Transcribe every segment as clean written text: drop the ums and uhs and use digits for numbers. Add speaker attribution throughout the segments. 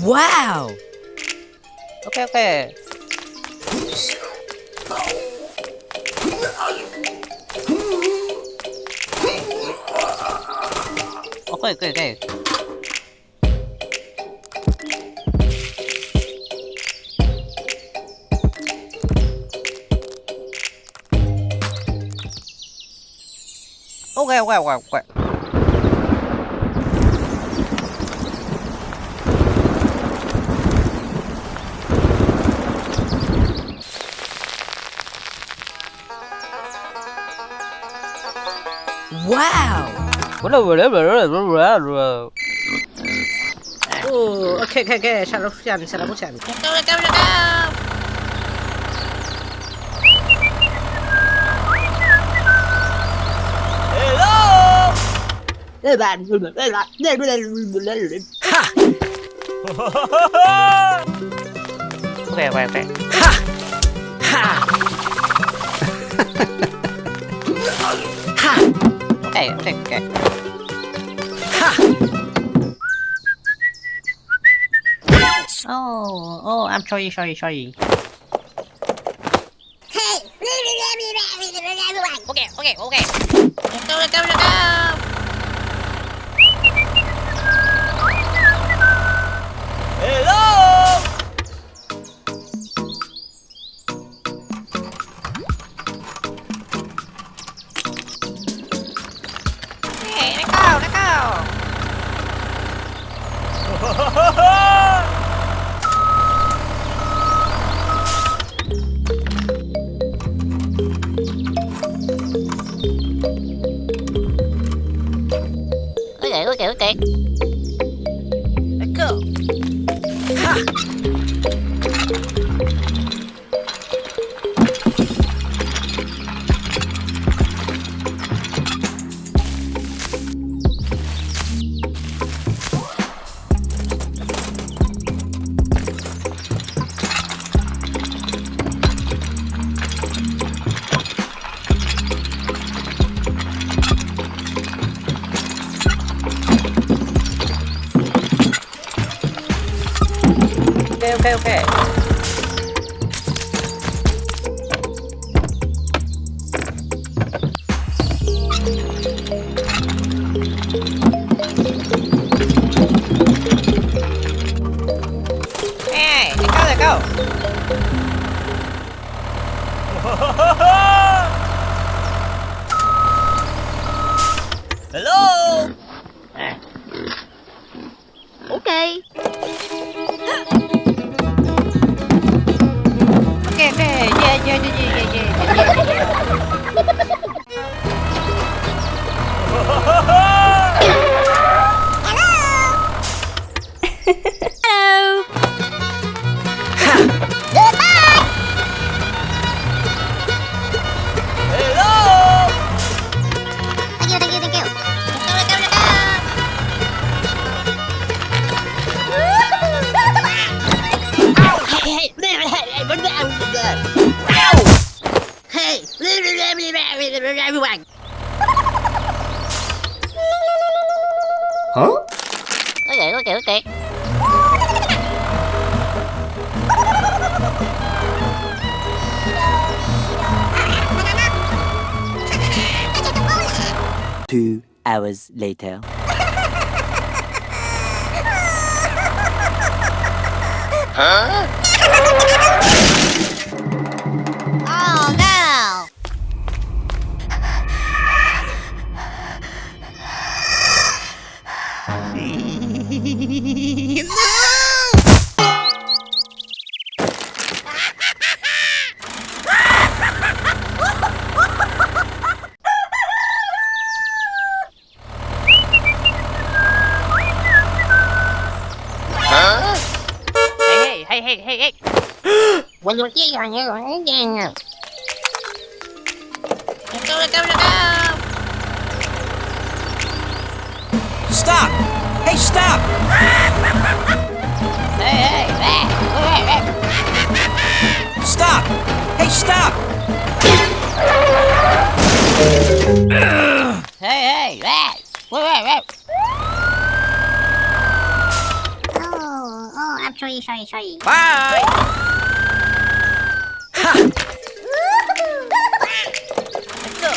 Speaker 1: Wow!
Speaker 2: Okay. Okay. Okay.
Speaker 1: Wow!
Speaker 2: Oh, okay. Salah pusian. Okay. Okay. Oh, I'm sorry. Okay. Go. Hey, let go. Okay. Let go. Okay. Hey, let go.
Speaker 3: Hello?
Speaker 1: Okay.
Speaker 2: Okay. Yeah.
Speaker 1: Hello!
Speaker 3: Hello?
Speaker 2: Thank you.
Speaker 3: Huh?
Speaker 2: Okay.
Speaker 1: 2 hours later.
Speaker 2: Oh no! Hey, hey. Well, you're here. Let's go.
Speaker 3: Stop! Hey, stop!
Speaker 2: Hey.
Speaker 3: Stop! Hey, stop!
Speaker 2: Hey. Oh, I'm sorry.
Speaker 3: Bye! Ha!
Speaker 2: Let's go.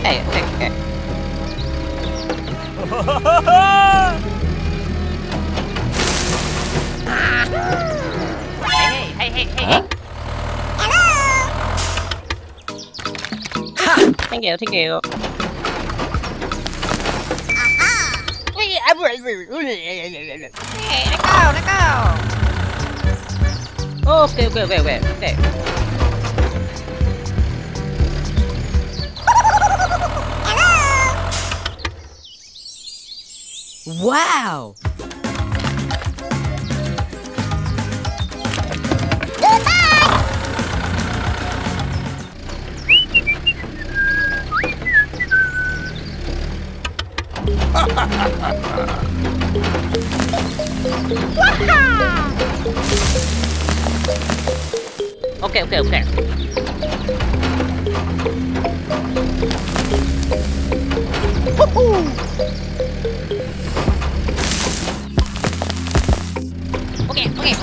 Speaker 2: Hey, okay. Hey.
Speaker 3: Huh? Ha!
Speaker 2: Thank you. Hey, let go. Okay.
Speaker 1: Wow!
Speaker 2: Okay. Okay.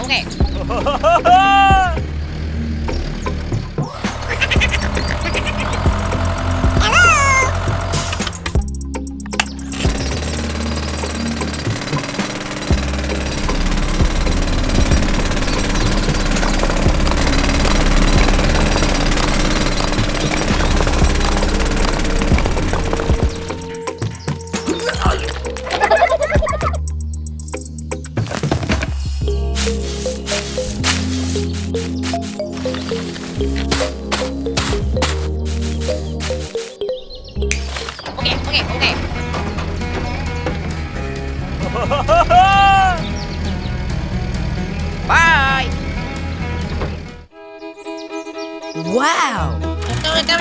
Speaker 2: Okay.
Speaker 3: Bye!
Speaker 1: Wow!
Speaker 2: Let's go.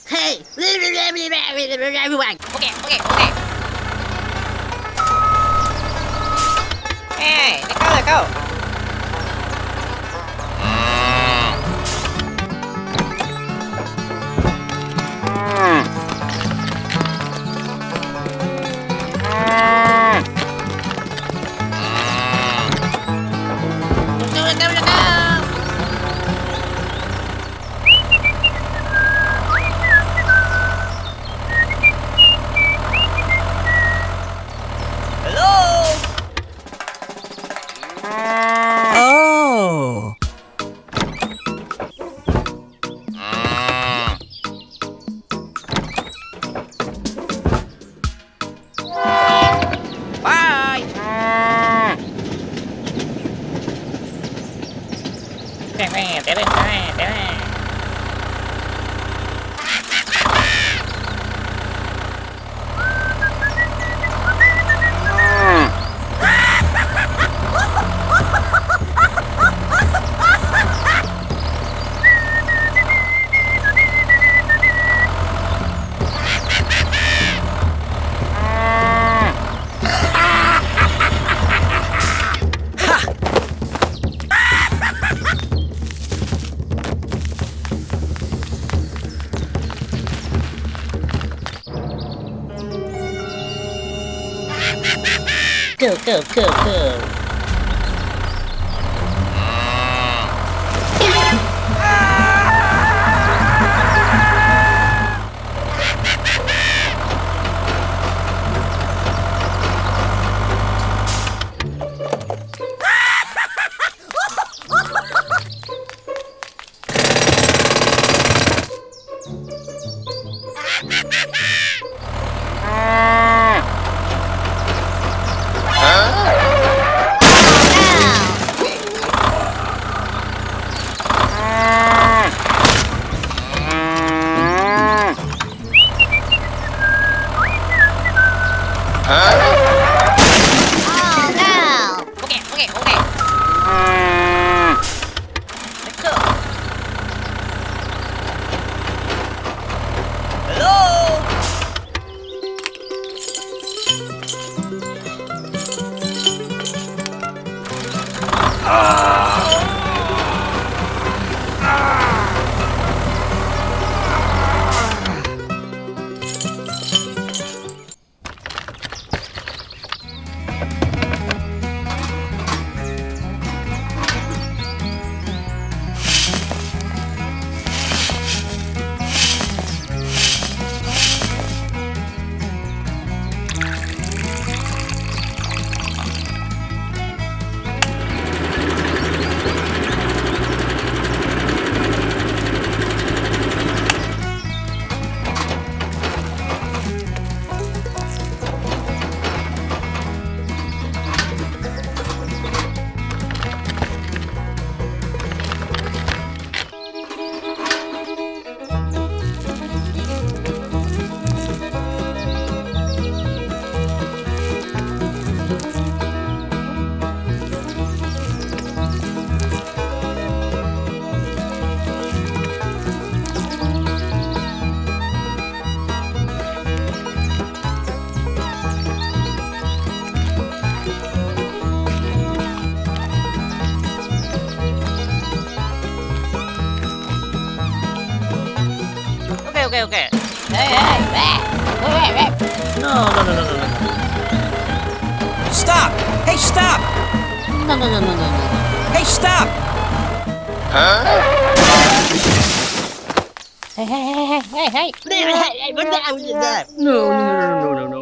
Speaker 2: Hey! Everyone! Okay. Hey, let go. Let's go.
Speaker 3: Hello?
Speaker 1: Oh!
Speaker 3: Bye!
Speaker 2: Go. okay, okay. Hey, hey, hey. Hey, hey. No, no, no, no, no, no.
Speaker 3: Stop! Hey, stop!
Speaker 2: No, no, no, no, no, no.
Speaker 3: Hey, stop!
Speaker 2: Hey, hey, hey, hey, hey, hey. No, no, no, no, no, no.